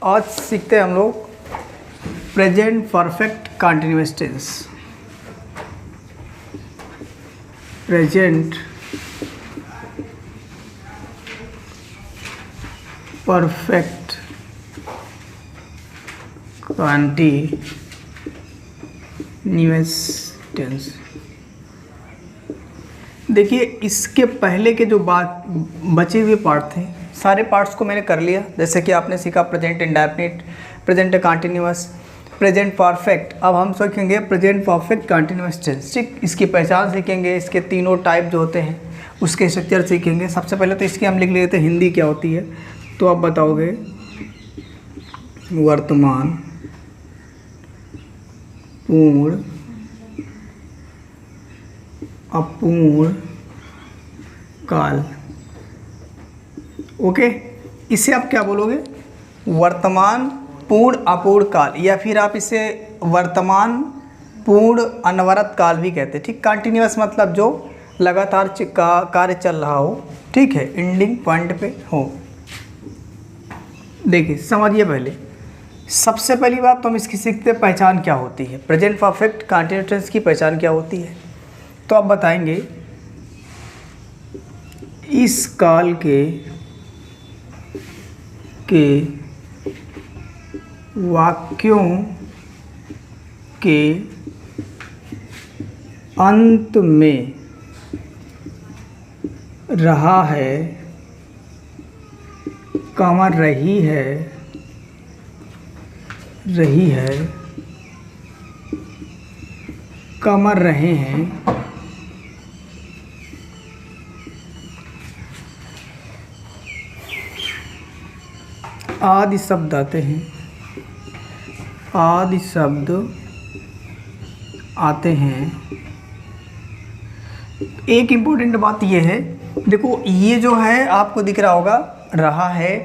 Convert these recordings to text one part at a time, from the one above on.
आज सीखते हैं हम लोग present perfect continuous tense. Present perfect continuous tense. देखिए, इसके पहले के जो बात बचे हुए पार्ट थे, सारे पार्ट्स को मैंने कर लिया। जैसे कि आपने सीखा present indefinite, present continuous, present perfect. अब हम सीखेंगे प्रेजेंट परफेक्ट कंटिन्यूअस टेंस। ठीक, इसकी पहचान सीखेंगे, इसके तीनों टाइप जो होते हैं उसके स्ट्रक्चर सीखेंगे। सबसे पहले तो इसकी हम लिख लेते हैं हिंदी क्या होती है। तो आप बताओगे वर्तमान, पूर्ण, अपूर्ण काल। ओके, इसे आप क्या बोलोगे? वर्तमान, पूर्ण, अपूर्ण काल, या फिर आप इसे वर्तमान, पूर्ण, अनवरत काल भी कहते हैं। ठीक, कंटिन्यूअस मतलब जो लगातार कार्य चल रहा हो, ठीक है, एंडिंग पॉइंट पे हो। देखिए समझिए, पहले सबसे पहली बात तो हम इसकी सीखते हैं पहचान क्या होती है। प्रेजेंट परफेक्ट कंटिन्यूअस टेंस की पहचान क्या होती है, तो आप बताएंगे इस काल के वाक्यों के अंत में रहा है, कामा रही है, कामा रहे हैं, आदि शब्द आते हैं, आदि शब्द आते हैं। एक इम्पोर्टेंट बात यह है, देखो ये जो है आपको दिख रहा होगा, रहा है,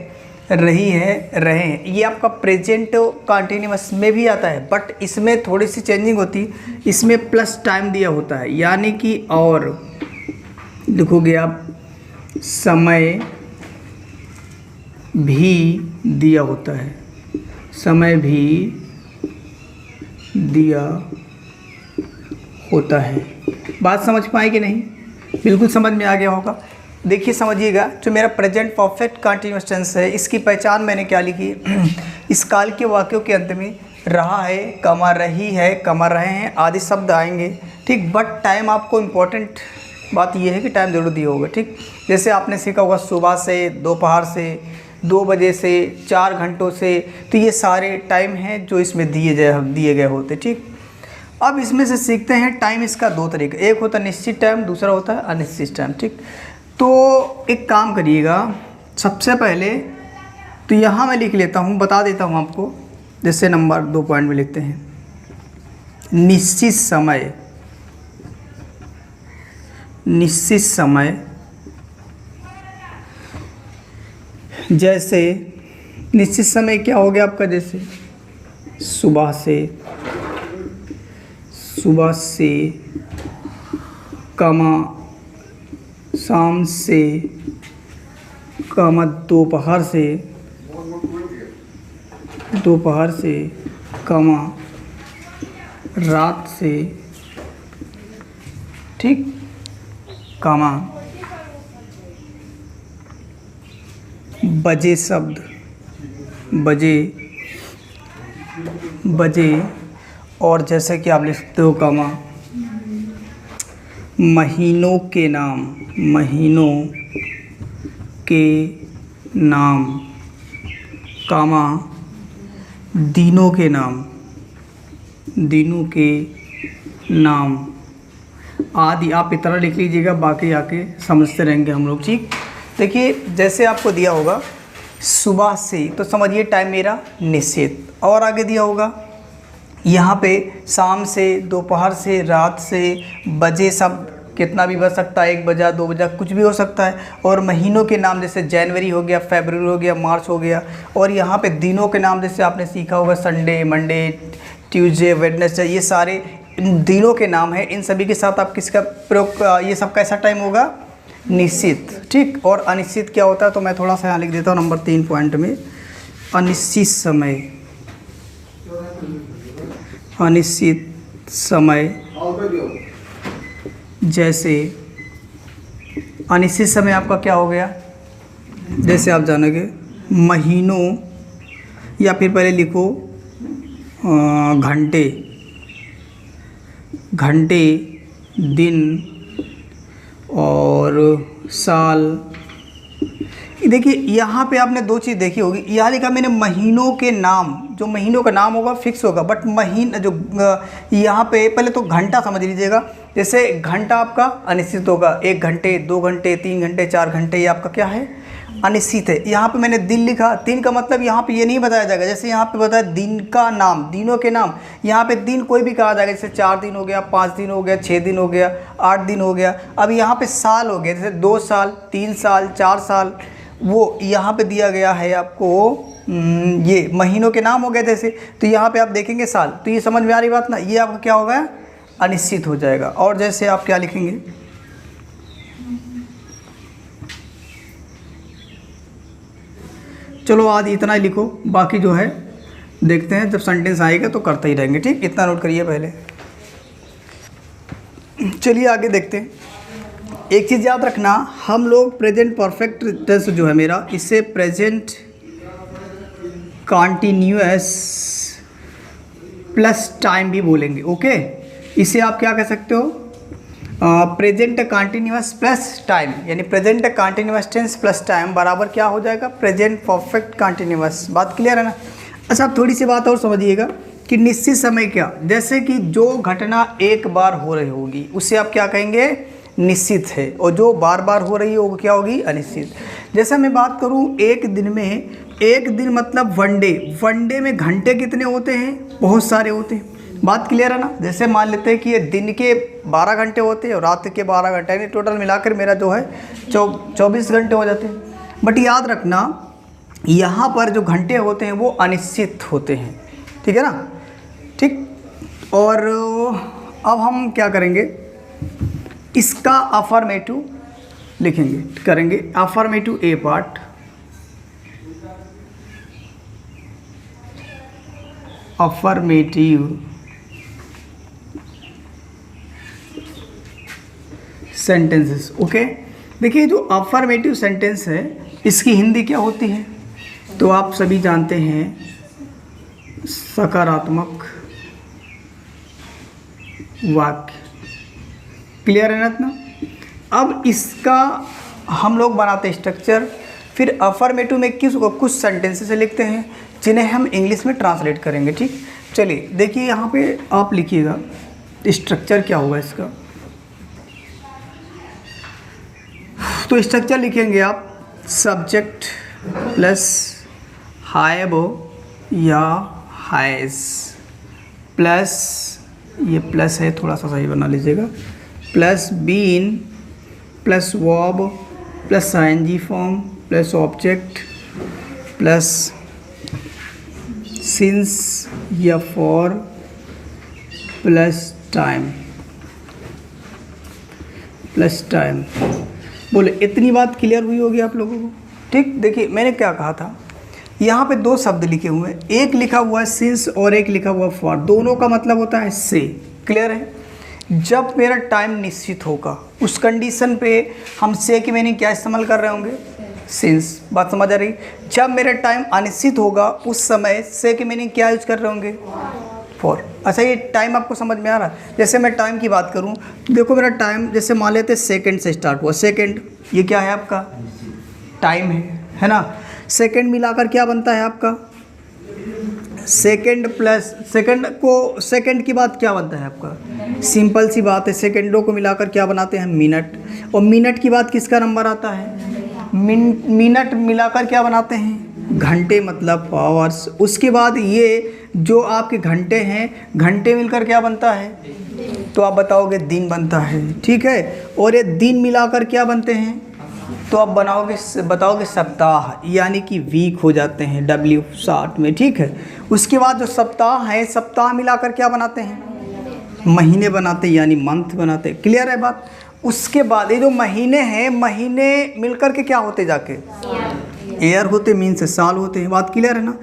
रही है, रहे हैं, ये आपका प्रेजेंट कंटिन्यूअस में भी आता है, बट इसमें थोड़ी सी चेंजिंग होती है। इसमें प्लस टाइम दिया होता है, यानी कि और लिखोगे आप समय भी दिया होता है, समय भी दिया होता है। बात समझ पाए कि नहीं? बिल्कुल समझ में आ गया होगा। देखिए समझिएगा, जो मेरा प्रेजेंट परफेक्ट कंटिन्यूअस टेंस है, इसकी पहचान मैंने क्या लिखी? इस काल के वाक्यों के अंत में रहा है, कमा रही है, कमा रहे हैं, आदि शब्द आएंगे। ठीक, बट टाइम आपको इम्पोर्टेंट बात यह है कि टाइम जरूर दिया होगा। ठीक, जैसे आपने सीखा होगा सुबह से, दोपहर से, 2 बजे से, 4 घंटों से, तो ये सारे टाइम हैं जो इसमें दिए गए होते। ठीक, अब इसमें से सीखते हैं टाइम। इसका 2 तरीका, एक होता है निश्चित टाइम, दूसरा होता है अनिश्चित टाइम। ठीक, तो एक काम करिएगा, सबसे पहले तो यहाँ मैं लिख लेता हूँ, बता देता हूँ आपको। जैसे नंबर 2 पॉइंट में लिखते हैं निश्चित समय। निश्चित समय जैसे निश्चित समय क्या हो गया आपका? जैसे सुबह से कमा शाम से, कमा दोपहर से, कमा रात से, ठीक, कमा बजे शब्द, बजे, और जैसे कि आप लिख सकते हो कमा महीनों के नाम, कामा दिनों के नाम, आदि। आप इतना लिख लीजिएगा, बाकी आके समझते रहेंगे हम लोग। ठीक, देखिए जैसे आपको दिया होगा सुबह से, तो समझिए टाइम मेरा निश्चित, और आगे दिया होगा यहाँ पे शाम से, दोपहर से, रात से, बजे सब कितना भी बज सकता है, 1 बजा, 2 बजा, कुछ भी हो सकता है। और महीनों के नाम जैसे जनवरी हो गया, फरवरी हो गया, मार्च हो गया। और यहाँ पे दिनों के नाम जैसे आपने सीखा होगा संडे, मंडे, ट्यूसडे, वेडनेसडे, ये सारे दिनों के नाम हैं। इन सभी के साथ आप किसका प्रयोग, ये सब कैसा टाइम होगा? निश्चित। ठीक, और अनिश्चित क्या होता है, तो मैं थोड़ा सा यहाँ लिख देता हूँ नंबर 3 पॉइंट में अनिश्चित समय, अनिश्चित समय, जैसे अनिश्चित समय आपका क्या हो गया, जैसे आप जानोगे महीनों, या फिर पहले लिखो घंटे, घंटे, दिन और साल। देखिए यहाँ पे आपने दो चीज़ देखी होगी, यहाँ लिखा मैंने महीनों के नाम, जो महीनों का नाम होगा फिक्स होगा, बट महीना जो यहाँ पे पहले तो घंटा समझ लीजिएगा। जैसे घंटा आपका अनिश्चित होगा, 1 घंटे, 2 घंटे, 3 घंटे, 4 घंटे, ये आपका क्या है, अनिश्चित है। यहाँ पे मैंने दिन लिखा, दिन का मतलब यहाँ पे ये नहीं बताया जाएगा, जैसे यहाँ पे बताया दिन का नाम, दिनों के नाम, यहाँ पे दिन कोई भी कहा जाएगा, जैसे 4 दिन हो गया, 5 दिन हो गया, 6 दिन हो गया, 8 दिन हो गया। अब यहाँ पे साल हो गया, जैसे 2 साल, 3 साल, 4 साल, वो यहाँ पे दिया गया है आपको, ये महीनों के नाम हो गए जैसे, तो यहाँ पे आप देखेंगे साल, तो ये समझ में आ रही बात ना, ये आपका क्या होगा, अनिश्चित हो जाएगा। और जैसे आप क्या लिखेंगे, चलो आज इतना ही लिखो, बाकी जो है देखते हैं जब सेंटेंस आएगा तो करते ही रहेंगे, ठीक, इतना नोट करिए पहले। चलिए आगे देखते हैं। एक चीज़ याद रखना, हम लोग प्रेजेंट परफेक्ट टेंस जो है मेरा, इसे प्रेजेंट कॉन्टिन्यूअस प्लस टाइम भी बोलेंगे, ओके। इसे आप क्या कह सकते हो, प्रेजेंट कॉन्टिन्यूअस प्लस टाइम, यानी present continuous tens plus time बराबर क्या हो जाएगा, प्रेजेंट परफेक्ट कॉन्टिन्यूअस। बात क्लियर है ना। अच्छा, थोड़ी सी बात और समझिएगा कि निश्चित समय क्या, जैसे कि जो घटना एक बार हो रही होगी उसे आप क्या कहेंगे, निश्चित है, और जो बार बार हो रही है वो क्या होगी, अनिश्चित। जैसे मैं बात करूँ एक दिन में, एक दिन मतलब वनडे, वनडे में घंटे कितने होते हैं, बहुत सारे होते हैं। बात क्लियर है ना। जैसे मान लेते हैं कि ये दिन के 12 घंटे होते हैं और रात के 12 घंटे, यानी टोटल मिलाकर मेरा जो है 24 घंटे हो जाते हैं। बट याद रखना यहाँ पर जो घंटे होते हैं वो अनिश्चित होते हैं, ठीक है ना, ठीक। और अब हम क्या करेंगे, इसका अफर्मेटिव लिखेंगे, करेंगे अफर्मेटिव ए पार्ट, अफर्मेटिव सेंटेंसेस, ओके। देखिए जो अफर्मेटिव सेंटेंस है इसकी हिंदी क्या होती है, तो आप सभी जानते हैं सकारात्मक वाक्य, क्लियर है ना इतना। अब इसका हम लोग बनाते स्ट्रक्चर, फिर अफर्मेटिव में कुछ सेंटेंसेस लिखते हैं जिन्हें हम इंग्लिश में ट्रांसलेट करेंगे, ठीक। चलिए देखिए यहाँ पे आप लिखिएगा स्ट्रक्चर क्या होगा इसका। तो स्ट्रक्चर लिखेंगे आप सब्जेक्ट प्लस हैव या हैज़ प्लस, ये प्लस है थोड़ा सा सही बना लीजिएगा, plus been plus verb plus ING form plus object plus since या for plus time, plus time. बोले इतनी बात क्लियर हुई होगी आप लोगों को, ठीक। देखिए मैंने क्या कहा था, यहाँ पे 2 शब्द लिखे हुए हैं, एक लिखा हुआ है सिंस और एक लिखा हुआ फॉर, दोनों का मतलब होता है से, क्लियर है। जब मेरा टाइम निश्चित होगा उस कंडीशन पे हम से की मीनिंग क्या इस्तेमाल कर रहे होंगे, सिंस। बात समझ आ रही। जब मेरा टाइम अनिश्चित होगा उस समय से की मीनिंग क्या यूज कर रहे होंगे, फॉर। अच्छा ये टाइम आपको समझ में आ रहा है। जैसे मैं टाइम की बात करूं, देखो मेरा टाइम जैसे मान लेते सेकंड से स्टार्ट हुआ, सेकंड ये क्या है आपका, टाइम है ना। सेकंड मिलाकर क्या बनता है आपका, सेकंड प्लस सेकंड को, सेकंड की बात क्या बनता है आपका, सिंपल सी बात है, सेकंडों को मिलाकर क्या बनाते हैं, मिनट। और मिनट की बात किसका नंबर आता है, मिनट मिलाकर क्या बनाते हैं, घंटे, मतलब आवर्स। उसके बाद ये जो आपके घंटे हैं, घंटे मिलकर क्या बनता है, तो आप बताओगे दिन बनता है, ठीक है। और ये दिन मिलाकर क्या बनते हैं, तो आप बताओगे सप्ताह, यानी कि वीक हो जाते हैं W शॉर्ट में, ठीक है। उसके बाद जो सप्ताह है, सप्ताह मिलाकर क्या बनाते हैं, महीने बनाते हैं, यानी मंथ बनाते हैं, क्लियर है बात। उसके बाद ये जो महीने हैं, महीने मिलकर के क्या होते जाके ईयर होते मीन्स साल होते हैं, बात क्लियर है ना।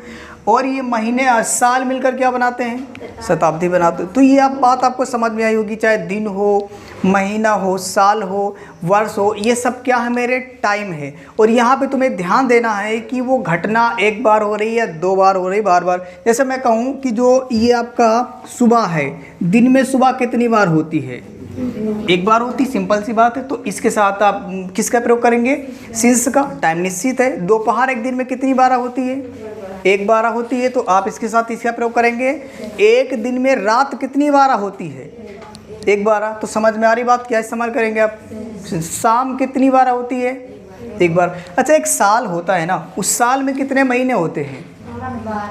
और ये महीने और साल मिलकर क्या बनाते हैं, शताब्दी बनाते हैं। तो ये आप बात आपको समझ में आई होगी, चाहे दिन हो, महीना हो, साल हो, वर्ष हो, ये सब क्या है, मेरे टाइम है। और यहाँ पे तुम्हें ध्यान देना है कि वो घटना एक बार हो रही है, 2 बार हो रही, बार बार। जैसे मैं कहूँ कि जो ये आपका सुबह है, दिन में सुबह कितनी बार होती है, एक बार होती, सिंपल सी बात है। तो इसके साथ आप किसका प्रयोग करेंगे, सिंस का, टाइम निश्चित है। दोपहर एक दिन में कितनी बार होती है, एक बार होती है, तो आप इसके साथ इसका प्रयोग करेंगे। एक दिन में रात कितनी बार होती है, एक बार। तो समझ में आ रही बात, क्या इस्तेमाल करेंगे आप, शाम कितनी बार होती है, एक बार। अच्छा, एक साल होता है ना, उस साल में कितने महीने होते हैं,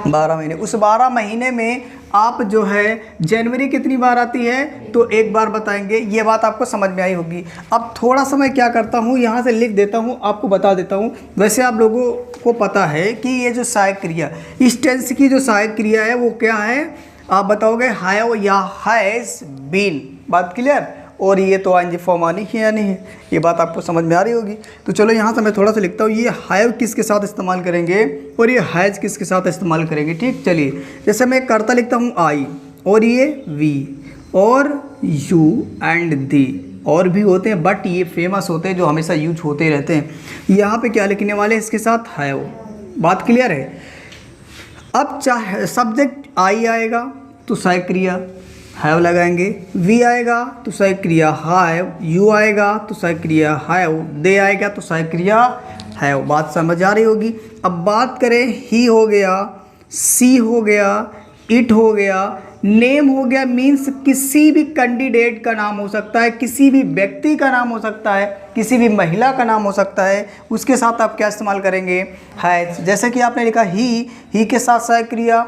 12 महीने। उस 12 महीने में आप जो है जनवरी कितनी बार आती है, तो एक बार बताएंगे। ये बात आपको समझ में आई होगी। अब थोड़ा सा मैं क्या करता हूँ, यहाँ से लिख देता हूँ, आपको बता देता हूँ। वैसे आप लोगों को पता है कि ये जो सहायक क्रिया, इस टेंस की जो सहायक क्रिया है वो क्या है, आप बताओगे हैव या हैज़ बीन, बात क्लियर। और ये तो आएंगे फॉर्म आनी ही आनी है, ये बात आपको समझ में आ रही होगी। तो चलो यहाँ से मैं थोड़ा सा लिखता हूँ, ये हैव किसके साथ इस्तेमाल करेंगे और ये हैज़ किसके साथ इस्तेमाल करेंगे, ठीक। चलिए, जैसे मैं करता लिखता हूँ आई, और ये वी, और यू एंड दी, और भी होते हैं बट ये फेमस होते हैं जो हमेशा यूज होते रहते हैं। यहाँ पे क्या लिखने वाले हैं, इसके साथ हैव, बात क्लियर है। अब चाहे सब्जेक्ट आई आएगा तो सहायक क्रिया हैव लगाएंगे, वी आएगा तो सहायक क्रिया हैव, यू आएगा तो सहायक क्रिया हैव, दे आएगा तो सहायक क्रिया हैव। बात समझ आ रही होगी। अब बात करें, ही हो गया, सी हो गया, इट हो गया, नेम हो गया, मीन्स किसी भी कैंडिडेट का नाम हो सकता है, किसी भी व्यक्ति का नाम हो सकता है, किसी भी महिला का नाम हो सकता है। उसके साथ आप क्या इस्तेमाल करेंगे, हैज़। जैसे कि आपने लिखा ही के साथ सहायक क्रिया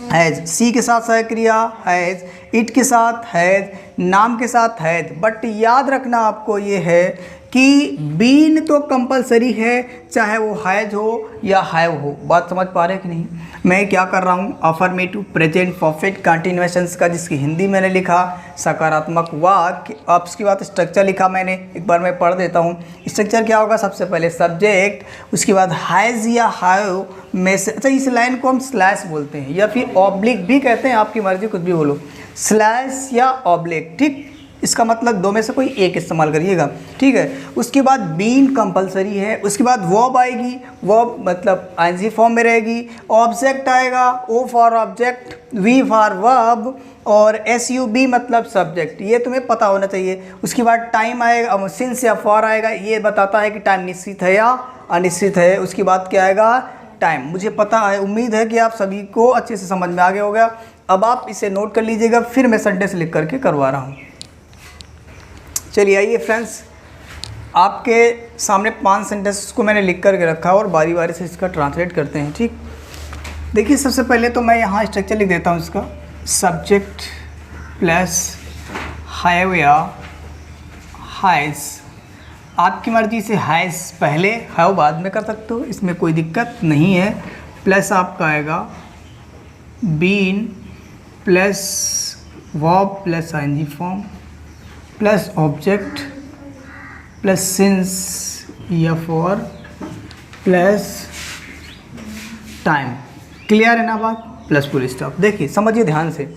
हैज़, सी के साथ सहायक क्रिया हैज़, इट के साथ हैज़, नाम के साथ हैज़। बट याद रखना आपको ये है कि बीन तो कंपलसरी है, चाहे वो हैज़ हो या हैव हो। बात समझ पा रहे हैं कि नहीं। मैं क्या कर रहा हूँ, अफर्मेटिव प्रेजेंट परफेक्ट कंटिन्यूएशंस का, जिसकी हिंदी मैंने लिखा सकारात्मक वाक्य। अब उसके बाद स्ट्रक्चर लिखा मैंने, एक बार मैं पढ़ देता हूँ। स्ट्रक्चर क्या होगा, सबसे पहले सब्जेक्ट, उसके बाद हैज़ या हैव में से, अच्छा इस लाइन को हम स्लैश बोलते हैं या फिर ऑब्लिक भी कहते हैं, आपकी मर्जी, कुछ भी बोलो, स्लैश या ऑब्लिक, ठीक। इसका मतलब दो में से कोई एक इस्तेमाल करिएगा, ठीक है। उसके बाद बीन कंपलसरी है, उसके बाद वर्ब आएगी, वर्ब मतलब आईएनजी फॉर्म में रहेगी, ऑब्जेक्ट आएगा, O for object, V for verb, और SUB मतलब सब्जेक्ट, ये तुम्हें पता होना चाहिए। उसके बाद टाइम आएगा, सिंस या फॉर आएगा, ये बताता है कि टाइम निश्चित है या अनिश्चित है। उसके बाद क्या आएगा, टाइम। मुझे पता है, उम्मीद है कि आप सभी को अच्छे से समझ में आ गया होगा। अब आप इसे नोट कर लीजिएगा, फिर मैं सेंटेंस लिख करके करवा रहा हूँ। चलिए आइए फ्रेंड्स, आपके सामने 5 सेंटेंस को मैंने लिख करके रखा और बारी बारी से इसका ट्रांसलेट करते हैं, ठीक। देखिए, सबसे पहले तो मैं यहाँ स्ट्रक्चर लिख देता हूँ इसका, सब्जेक्ट प्लस हैव या हैज़। आपकी मर्जी से हैज़ पहले, हैव बाद में कर सकते हो, इसमें कोई दिक्कत नहीं है। प्लस आपका आएगा been plus verb plus ING form plus object plus since या फॉर प्लस टाइम। क्लियर है ना बात, प्लस फुल स्टॉप। देखिए समझिए ध्यान से,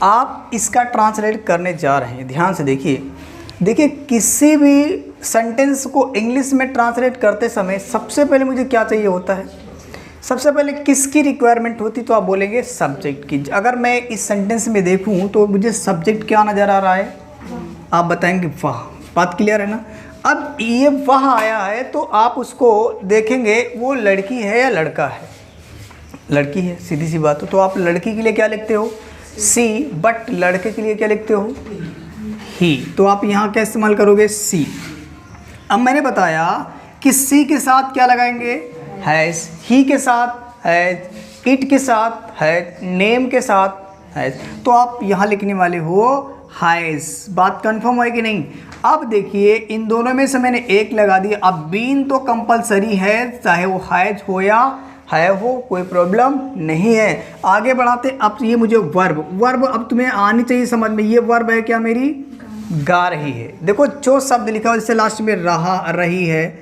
आप इसका ट्रांसलेट करने जा रहे हैं, ध्यान से देखिए किसी भी सेंटेंस को इंग्लिश में ट्रांसलेट करते समय सबसे पहले मुझे क्या चाहिए होता है, सबसे पहले किसकी रिक्वायरमेंट होती, तो आप बोलेंगे सब्जेक्ट की। अगर मैं इस सेंटेंस में देखूं तो मुझे सब्जेक्ट क्या नज़र आ रहा है, आप बताएंगे वाह। बात क्लियर है ना। अब ये वाह आया है तो आप उसको देखेंगे वो लड़की है या लड़का है, लड़की है, सीधी सी बात हो। तो आप लड़की के लिए क्या लिखते हो, सी, बट लड़के के लिए क्या लिखते हो, ही। तो आप यहाँ क्या इस्तेमाल करोगे, सी। अब मैंने बताया कि सी के साथ क्या लगाएंगे, हैज़, ही के साथ हैज़, इट के साथ हैज़, नेम के साथ हैज़। तो आप यहाँ लिखने वाले हो हैज़। बात कंफर्म है कि नहीं। अब देखिए इन दोनों में से मैंने एक लगा दिया। अब बीन तो कंपलसरी है, चाहे वो हैज़ हो या है हो, कोई प्रॉब्लम नहीं है। आगे बढ़ाते, अब ये मुझे वर्ब अब तुम्हें आनी चाहिए समझ में। ये वर्ब है क्या, मेरी गा रही है। देखो जो शब्द लिखा है जैसे लास्ट में रहा, रही है,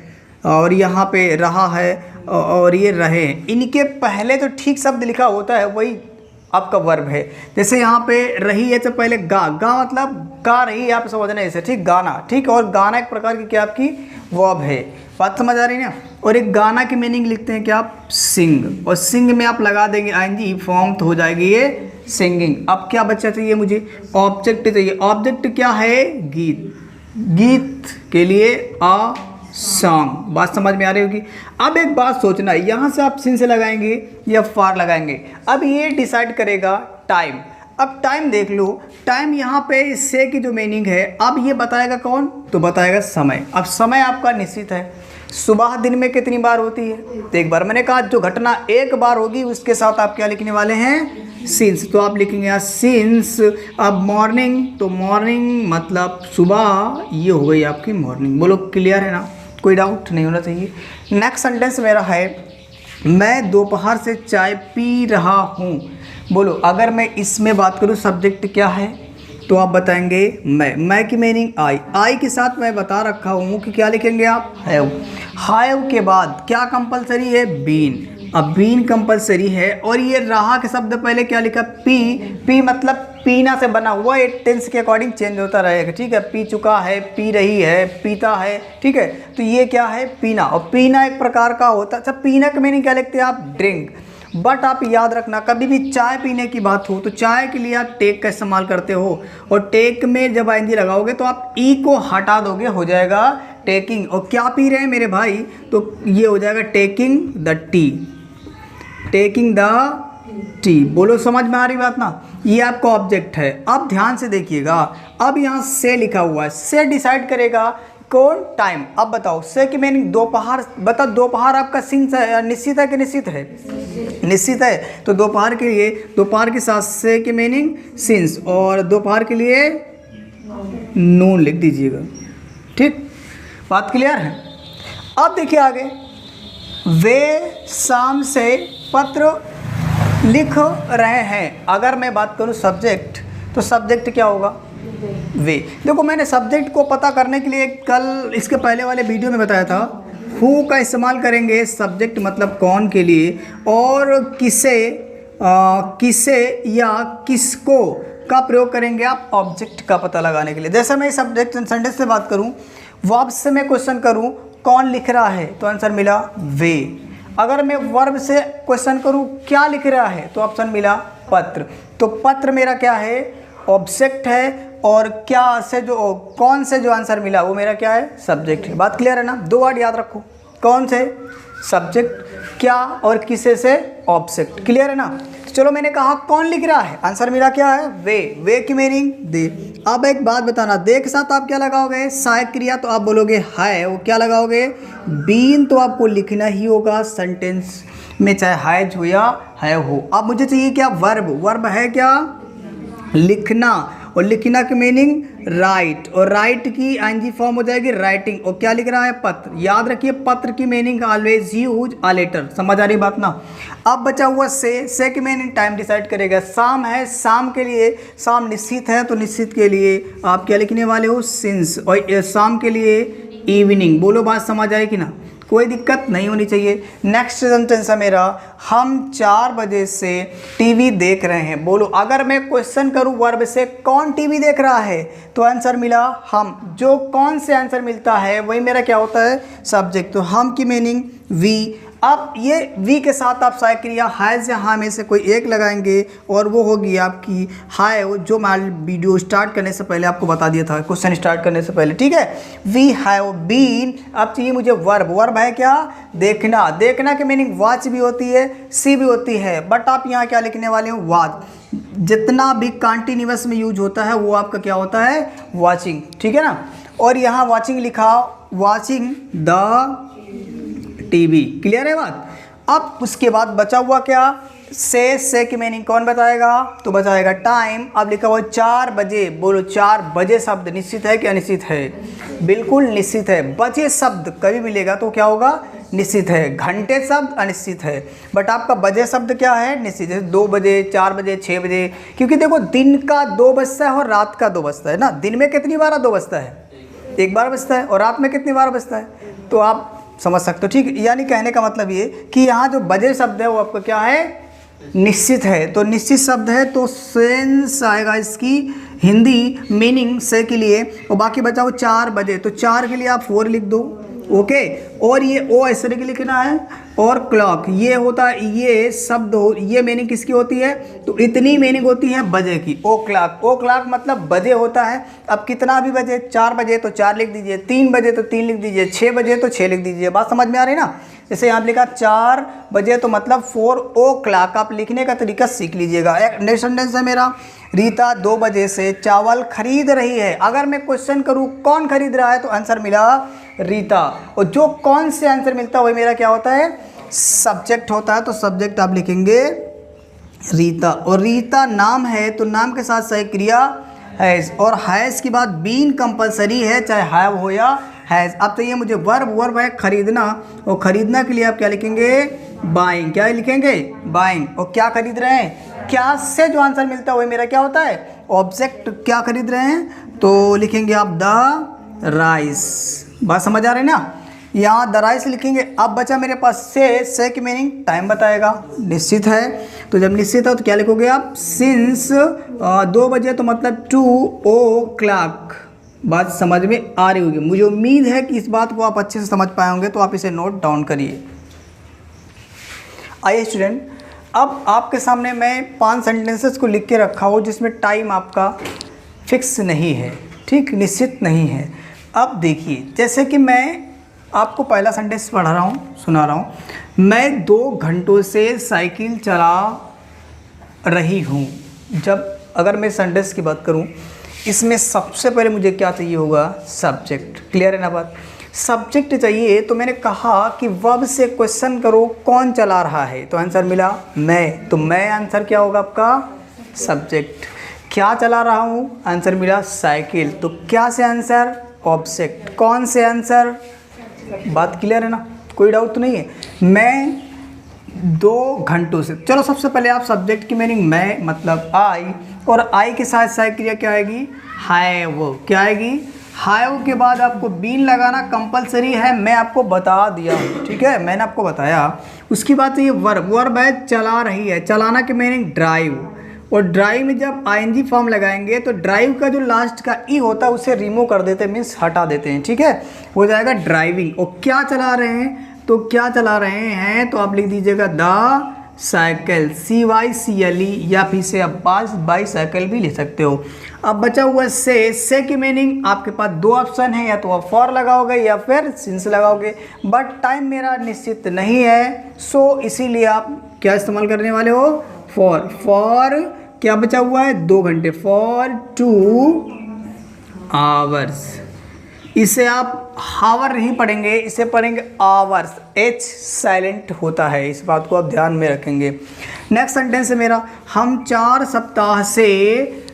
और यहाँ पे रहा है, और ये रहे, इनके पहले जो ठीक शब्द लिखा होता है वही आपका वर्ब है। जैसे यहाँ पे रही है तो पहले गा, गा मतलब गा रही है, आप समझना ऐसे, ठीक, गाना, ठीक। और गाना एक प्रकार की क्या आपकी वर्ब है, बात समझ आ रही है ना। और एक गाना की मीनिंग लिखते हैं क्या आप, सिंग, और सिंग में आप लगा देंगे आईएनजी फॉर्म तो हो जाएगी ये सिंगिंग। अब क्या बच्चा चाहिए मुझे, ऑब्जेक्ट चाहिए। ऑब्जेक्ट क्या है, गीत, गीत के लिए अ सॉन्ग, बात समझ में आ रही होगी। अब एक बात सोचना, यहाँ से आप सिन से लगाएंगे या फार लगाएंगे, अब ये डिसाइड करेगा टाइम। अब टाइम देख लो, टाइम यहाँ पे से की जो मीनिंग है, अब ये बताएगा कौन, तो बताएगा समय। अब समय आपका निश्चित है, सुबह दिन में कितनी बार होती है, तो एक बार। मैंने कहा जो घटना एक बार होगी उसके साथ आप क्या लिखने वाले हैं, सिंस, तो आप लिखेंगे यहाँ सिंस। अब मॉर्निंग, तो मॉर्निंग मतलब सुबह, ये हो गई आपकी मॉर्निंग। बोलो क्लियर है ना, कोई डाउट नहीं होना चाहिए। नेक्स्ट सेंटेंस मेरा है, मैं दोपहर से चाय पी रहा हूँ। बोलो अगर मैं इसमें बात करूँ सब्जेक्ट क्या है, तो आप बताएंगे मैं की मीनिंग आई के साथ मैं बता रखा हूँ कि क्या लिखेंगे आप, हैव। हैव के बाद क्या कंपलसरी है, बीन। अब बीन कंपलसरी है, और ये रहा के शब्द पहले क्या लिखा, पी। पी मतलब पीना से बना हुआ, ये टेंस के अकॉर्डिंग चेंज होता रहेगा, ठीक है। पी चुका है, पी रही है, पीता है, ठीक है। तो ये क्या है, पीना। और पीना एक प्रकार का होता है। अच्छा, पीना का मीनिंग क्या लिखते हैं आप, ड्रिंक। बट आप याद रखना, कभी भी चाय पीने की बात हो तो चाय के लिए आप टेक का इस्तेमाल करते हो, और टेक में जब आईएनजी लगाओगे तो आप ई को हटा दोगे, हो जाएगा टेकिंग। और क्या पी रहे हैं मेरे भाई, तो ये हो जाएगा taking the T, taking the T. बोलो समझ में आ रही बात ना, ये आपका ऑब्जेक्ट है। अब ध्यान से देखिएगा, अब यहाँ से लिखा हुआ है, से डिसाइड करेगा कौन, टाइम। अब बताओ से की मीनिंग दोपहर, बताओ दोपहर आपका सिंस है, निश्चित है कि निश्चित है, निश्चित है। तो दोपहर के लिए, दोपहर के साथ से की मीनिंग सिंस, और दोपहर के लिए नून लिख दीजिएगा, ठीक, बात क्लियर है। अब देखिए आगे, वे शाम से पत्र लिख रहे हैं। अगर मैं बात करूं सब्जेक्ट, तो सब्जेक्ट क्या होगा, वे। देखो मैंने सब्जेक्ट को पता करने के लिए कल इसके पहले वाले वीडियो में बताया था, हु का इस्तेमाल करेंगे सब्जेक्ट मतलब कौन के लिए, और किसे, किसे या किसको का प्रयोग करेंगे आप ऑब्जेक्ट का पता लगाने के लिए। जैसे मैं सब्जेक्ट सेंटेंस से बात करूं, वर्ब से मैं क्वेश्चन करूं कौन लिख रहा है, तो आंसर मिला वे। अगर मैं वर्ब से क्वेश्चन करूं क्या लिख रहा है, तो ऑप्शन मिला पत्र। तो पत्र मेरा क्या है, ऑब्जेक्ट है, और क्या से जो कौन से जो आंसर मिला वो मेरा क्या है, सब्जेक्ट है। बात क्लियर है ना, दो वर्ड याद रखो, कौन से सब्जेक्ट, क्या, और किसे से ऑब्जेक्ट, क्लियर है ना। तो चलो मैंने कहा कौन लिख रहा है, आंसर मेरा क्या है, वे। वे की मीनिंग दे। अब एक बात बताना, दे के साथ आप क्या लगाओगे, सहायक क्रिया, तो आप बोलोगे है, वो क्या लगाओगे, बीन। तो आपको लिखना ही होगा सेंटेंस में, चाहे हैज हो या है हो। अब मुझे चाहिए क्या, वर्ब। वर्ब है क्या, लिखना, और लिखना की मीनिंग राइट, और राइट की आईएनजी फॉर्म हो जाएगी राइटिंग। और क्या लिख रहा है, पत्र। याद रखिए पत्र की meaning always use a letter, समझ आ रही बात ना। अब बचा हुआ से की मीनिंग टाइम डिसाइड करेगा। शाम है, शाम के लिए, शाम निश्चित है, तो निश्चित के लिए आप क्या लिखने वाले हो, सिंस। और शाम के लिए इवनिंग। बोलो बात समझ आए कि ना, कोई दिक्कत नहीं होनी चाहिए। नेक्स्ट सेंटेंस है मेरा, हम 4 बजे से टीवी देख रहे हैं। बोलो अगर मैं क्वेश्चन करूं वर्ब से कौन टीवी देख रहा है, तो आंसर मिला हम। जो कौन से आंसर मिलता है वही मेरा क्या होता है, सब्जेक्ट। तो हम की मीनिंग वी। अब ये वी के साथ आप सहायक क्रिया हैज़ या हाँ में से कोई एक लगाएंगे, और वो होगी आपकी हाय, जो मैं वीडियो स्टार्ट करने से पहले आपको बता दिया था, क्वेश्चन स्टार्ट करने से पहले, ठीक है। We have been. अब चाहिए मुझे वर्ब। वर्ब है क्या, देखना। देखना की मीनिंग वॉच भी होती है, सी भी होती है, बट आप यहाँ क्या लिखने वाले हो, वॉच। जितना भी कंटिन्यूअस में यूज होता है वो आपका क्या होता है, वॉचिंग, ठीक है ना। और यहाँ वॉचिंग लिखा, वॉचिंग द टीवी, क्लियर है बात। अब उसके बाद बचा हुआ क्या, से की मीनिंग कौन बताएगा, तो बताएगा टाइम। अब लिखा हुआ 4 बजे। बोलो 4 बजे शब्द निश्चित है कि अनिश्चित है, बिल्कुल निश्चित है। बजे शब्द कभी मिलेगा तो क्या होगा, निश्चित है। घंटे शब्द अनिश्चित है, बट आपका बजे शब्द क्या है, निश्चित है। 2 बजे, 4 बजे, 6 बजे, क्योंकि देखो दिन का 2 बजता है और रात का 2 बजता है ना। दिन में कितनी बार 2 बजता है, 1 बार बजता है, और रात में कितनी बार बजता है। तो आप समझ सकते हो। ठीक, यानी कहने का मतलब ये कि यहाँ जो बजे शब्द है वो आपका क्या है, निश्चित है। तो निश्चित शब्द है तो सेंस आएगा इसकी हिंदी मीनिंग से के लिए। और बाकी बचा वो 4 बजे, तो 4 के लिए आप 4 लिख दो। ओके, और ये ओ इस तरह के लिखना है। और क्लॉक ये होता है, ये शब्द हो, ये मीनिंग किसकी होती है, तो इतनी मीनिंग होती है बजे की। ओ क्लॉक, ओ क्लॉक मतलब बजे होता है। अब कितना भी बजे, 4 बजे तो 4 लिख दीजिए, 3 बजे तो 3 लिख दीजिए, 6 बजे तो 6 लिख दीजिए। बात समझ में आ रही ना। जैसे यहाँ लिखा 4 बजे तो मतलब 4 ओ क्लॉक, आप लिखने का तरीका सीख लीजिएगा। एक नेक्स्ट सेंटेंस है मेरा, रीता 2 बजे से चावल खरीद रही है। अगर मैं क्वेश्चन करूँ कौन खरीद रहा है, तो आंसर मिला रीता। और जो कौन से आंसर मिलता है वही मेरा क्या होता है, सब्जेक्ट होता है। तो सब्जेक्ट आप लिखेंगे रीता। और रीता नाम है तो नाम के साथ सही क्रिया हैज़, और हैज़ के बाद बीन कंपलसरी है, चाहे हैव हो या हैज़। अब चाहिए मुझे वर्ब, वर्ब है खरीदना, और खरीदना के लिए आप क्या लिखेंगे, बाइंग। क्या लिखेंगे, बाइंग। और क्या खरीद रहे हैं, क्या से जो आंसर मिलता है वही मेरा क्या होता है, ऑब्जेक्ट। क्या खरीद रहे हैं, तो लिखेंगे आप द राइस। बात समझ आ रही है ना। यहाँ द राइस लिखेंगे। अब बचा मेरे पास से की मीनिंग टाइम बताएगा, निश्चित है। तो जब निश्चित है तो क्या लिखोगे आप, सिंस 2 बजे तो मतलब 2 ओ क्लॉक। बात समझ में आ रही होगी, मुझे उम्मीद है कि इस बात को आप अच्छे से समझ पाए होंगे। तो आप इसे नोट डाउन करिए। आइए स्टूडेंट, अब आपके सामने मैं 5 सेंटेंसेस को लिख के रखा हूँ जिसमें टाइम आपका फिक्स नहीं है, ठीक, निश्चित नहीं है। अब देखिए, जैसे कि मैं आपको पहला सेंटेंस पढ़ा रहा हूँ, सुना रहा हूँ। मैं 2 घंटों से साइकिल चला रही हूँ। जब अगर मैं सेंटेंस की बात करूँ, इसमें सबसे पहले मुझे क्या चाहिए होगा, सब्जेक्ट। क्लियर है ना बात, सब्जेक्ट चाहिए। तो मैंने कहा कि वर्ब से क्वेश्चन करो कौन चला रहा है, तो आंसर मिला मैं। तो मैं आंसर क्या होगा आपका, सब्जेक्ट। क्या चला रहा हूँ, आंसर मिला साइकिल। तो क्या से आंसर, ऑब्जेक्ट। कौन से आंसर, बात क्लियर है ना, कोई डाउट तो नहीं है। मैं 2 घंटों से, चलो सबसे पहले आप सब्जेक्ट की मीनिंग मैं मतलब आई, और आई के साथ सहायक क्रिया क्या आएगी, हैव। क्या आएगी, हैव के बाद आपको बीन लगाना कंपलसरी है, मैं आपको बता दिया हूँ, ठीक है, मैंने आपको बताया। उसकी बात है ये वर्ब, वर्ब है चला रही है, चलाना की मीनिंग ड्राइव। और ड्राइव में जब आईएनजी फॉर्म लगाएंगे तो ड्राइव का जो लास्ट का ई होता है उसे रिमूव कर देते हैं, मीन्स हटा देते हैं, ठीक है, हो जाएगा ड्राइविंग। और क्या चला रहे हैं, तो क्या चला रहे हैं, तो आप लिख दीजिएगा द साइकिल, CYCLE, या फिर से आप बाई साइकिल भी ले सकते हो। अब बचा हुआ से की मीनिंग आपके पास 2 ऑप्शन है, या तो आप फॉर लगाओगे या फिर सिंस लगाओगे। बट टाइम मेरा निश्चित नहीं है, सो इसीलिए आप क्या इस्तेमाल करने वाले हो, फॉर। फॉर क्या बचा हुआ है, 2 घंटे, फॉर 2 आवर्स। इसे आप हावर नहीं पढ़ेंगे, इसे पढ़ेंगे आवर्स, एच साइलेंट होता है, इस बात को आप ध्यान में रखेंगे। नेक्स्ट सेंटेंस है मेरा, हम 4 सप्ताह से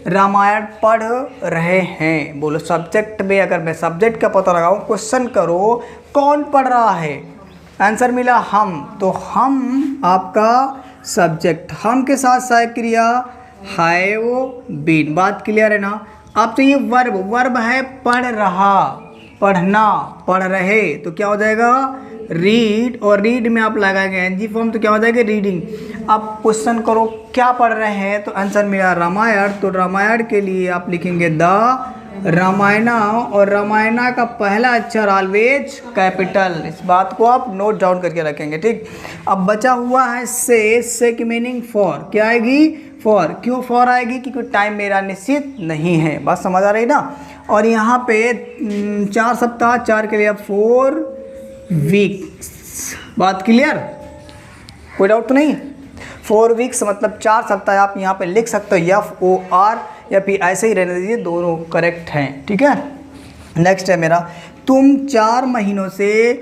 रामायण पढ़ रहे हैं। बोलो सब्जेक्ट में, अगर मैं सब्जेक्ट का पता लगाऊं, क्वेश्चन करो कौन पढ़ रहा है, आंसर मिला हम। तो हम आपका सब्जेक्ट, हम के साथ सहायक क्रिया हैव बीन। बात क्लियर है ना। अब तो ये वर्ब, वर्ब है पढ़ रहा, पढ़ना, पढ़ रहे, तो क्या हो जाएगा, रीड। और रीड में आप लगाएंगे एनजी फॉर्म, तो क्या हो जाएगा, रीडिंग। अब क्वेश्चन करो क्या पढ़ रहे हैं, तो आंसर मेरा रामायण। तो रामायण के लिए आप लिखेंगे द रामायणा, और रामायणा का पहला अक्षर ऑलवेज कैपिटल। इस बात को आप नोट डाउन करके रखेंगे, ठीक। अब बचा हुआ है से की मीनिंग फॉर। क्या आएगी, फॉर। क्यों फॉर आएगी, क्योंकि टाइम मेरा निश्चित नहीं है। बात समझ आ रही ना। और यहाँ पे 4 सप्ताह, 4 के लिए आप 4 वीक्स। बात क्लियर, कोई डाउट तो नहीं। 4 वीक्स मतलब 4 सप्ताह, आप यहाँ पे लिख सकते हो FOR, या फिर ऐसे ही रहने दीजिए, दोनों करेक्ट हैं, ठीक है। नेक्स्ट है मेरा, तुम 4 महीनों से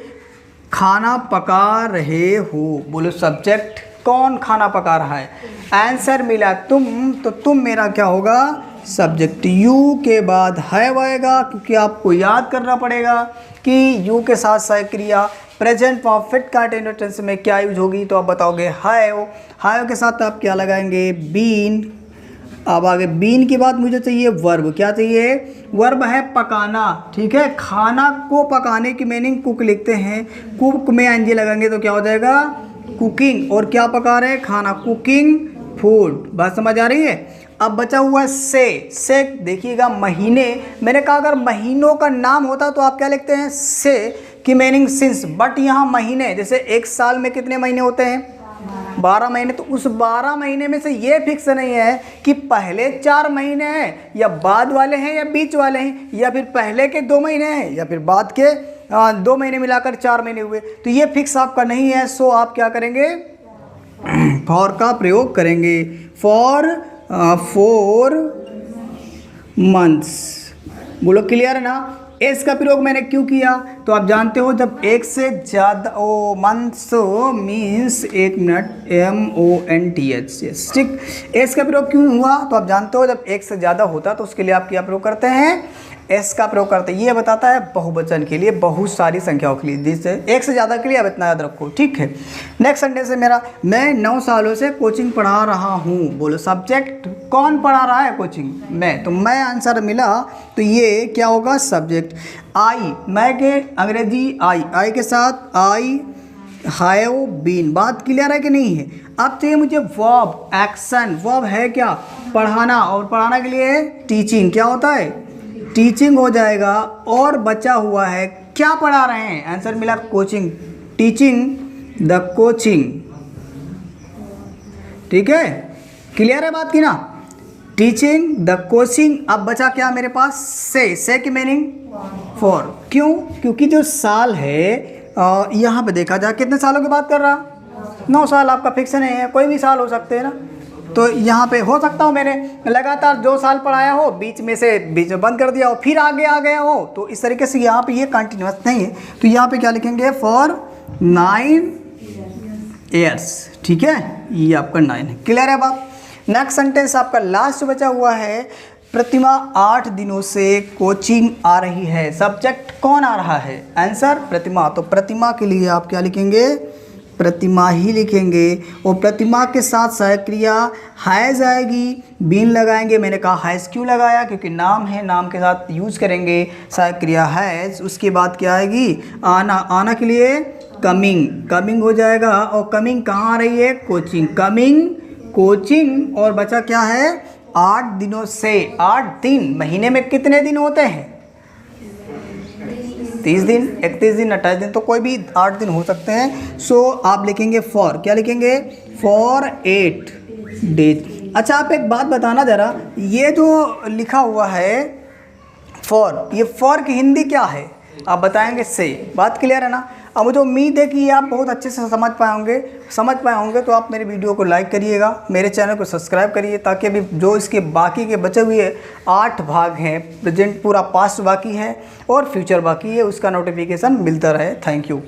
खाना पका रहे हो। बोलो सब्जेक्ट, कौन खाना पका रहा है, आंसर मिला तुम। तो तुम मेरा क्या होगा, सब्जेक्ट। यू के बाद हैव आएगा, क्योंकि आपको याद करना पड़ेगा कि यू के साथ सहायक क्रिया प्रेजेंट परफेक्ट कंटीन्यूअस टेंस में क्या यूज होगी, तो आप बताओगे हैव। हैव के साथ आप क्या लगाएंगे, बीन। अब आगे बीन के बाद मुझे चाहिए वर्ब। क्या चाहिए? वर्ब है पकाना। ठीक है, खाना को पकाने की मीनिंग कुक लिखते हैं। कुक में एनजी लगाएंगे तो क्या हो जाएगा? कुकिंग। और क्या पका रहे हैं? खाना, कुकिंग फूड। बात समझ आ रही है? अब बचा हुआ है से देखिएगा महीने। मैंने कहा अगर महीनों का नाम होता तो आप क्या लिखते हैं? से की मीनिंग सिंस, बट यहाँ महीने, जैसे एक साल में कितने महीने होते हैं? 12 महीने। तो उस 12 महीने में से ये फिक्स नहीं है कि पहले 4 महीने हैं या बाद वाले हैं या बीच वाले हैं, या फिर पहले के 2 महीने हैं या फिर बाद के 2 महीने मिलाकर 4 महीने हुए। तो ये फिक्स आपका नहीं है। सो आप क्या करेंगे? फॉर का प्रयोग करेंगे। For 4 months. बोलो क्लियर है ना? एस का प्रयोग मैंने क्यों किया? तो आप जानते हो जब एक से ज़्यादा मंथ्स मीन्स, एक मिनट, MONTH, यस, ठीक। एस का प्रयोग क्यों हुआ? तो आप जानते हो जब एक से ज़्यादा होता तो उसके लिए आप क्या प्रयोग करते हैं? एस का प्रयोग करते हैं। ये बताता है बहुवचन के लिए, बहुत सारी संख्याओं के लिए, जिससे एक से ज़्यादा के लिए। अब इतना याद रखो, ठीक है। नेक्स्ट सेंटेंस है मेरा, मैं 9 सालों से कोचिंग पढ़ा रहा हूँ। बोलो सब्जेक्ट, कौन पढ़ा रहा है कोचिंग? मैं। तो मैं आंसर मिला, तो ये क्या होगा? सब्जेक्ट। आई, मैं के अंग्रेजी आई के साथ आई हैव बीन। बात क्लियर है कि नहीं है? अब चाहिए मुझे वर्ब, एक्शन। वर्ब है क्या? पढ़ाना, और पढ़ाना के लिए टीचिंग। क्या होता है? टीचिंग हो जाएगा। और बचा हुआ है क्या पढ़ा रहे हैं? आंसर मिला कोचिंग, टीचिंग द कोचिंग। ठीक है, क्लियर है बात की ना? Teaching the coaching. अब बचा क्या मेरे पास? से की मीनिंग फॉर। क्यों? क्योंकि जो साल है यहाँ पे देखा जाए कितने सालों की बात कर रहा? 9 साल। आपका फिक्स नहीं है, कोई भी साल हो सकते हैं ना। तो यहाँ पे हो सकता हो मैंने लगातार 2 साल पढ़ाया हो, बीच में बंद कर दिया हो, फिर आगे आ गया हो। तो इस तरीके से यहाँ पे ये कंटिन्यूस नहीं है। तो यहाँ पे क्या लिखेंगे? For 9 years. ठीक है, ये आपका 9 है। क्लियर है बात? नेक्स्ट सेंटेंस आपका लास्ट बचा हुआ है, प्रतिमा 8 दिनों से कोचिंग आ रही है। सब्जेक्ट कौन आ रहा है? आंसर प्रतिमा। तो प्रतिमा के लिए आप क्या लिखेंगे? प्रतिमा ही लिखेंगे। और प्रतिमा के साथ सहायक क्रिया हैज़ आएगी, बीन लगाएंगे। मैंने कहा हैज़ क्यों लगाया? क्योंकि नाम है, नाम के साथ यूज़ करेंगे सहायक क्रिया हैज़। उसके बाद क्या आएगी? आना। आना के लिए कमिंग, कमिंग हो जाएगा। और कमिंग कहाँ आ रही है? Coaching, coming coaching. और बचा क्या है? 8 दिनों से। 8 दिन, महीने में कितने दिन होते हैं? 30 दिन, 31 दिन, 28 दिन, तो कोई भी 8 दिन हो सकते हैं। सो आप लिखेंगे फॉर। क्या लिखेंगे? For 8 days. अच्छा, आप एक बात बताना ज़रा, ये जो लिखा हुआ है फॉर, ये फॉर की हिंदी क्या है? आप बताएंगे से। बात क्लियर है ना? अब मुझे उम्मीद है कि ये आप बहुत अच्छे से समझ पाए होंगे। तो आप मेरे वीडियो को लाइक करिएगा, मेरे चैनल को सब्सक्राइब करिए, ताकि अभी जो इसके बाकी के बचे हुए 8 भाग हैं, प्रेजेंट पूरा पास्ट बाकी है और फ्यूचर बाकी है, उसका नोटिफिकेशन मिलता रहे। Thank you.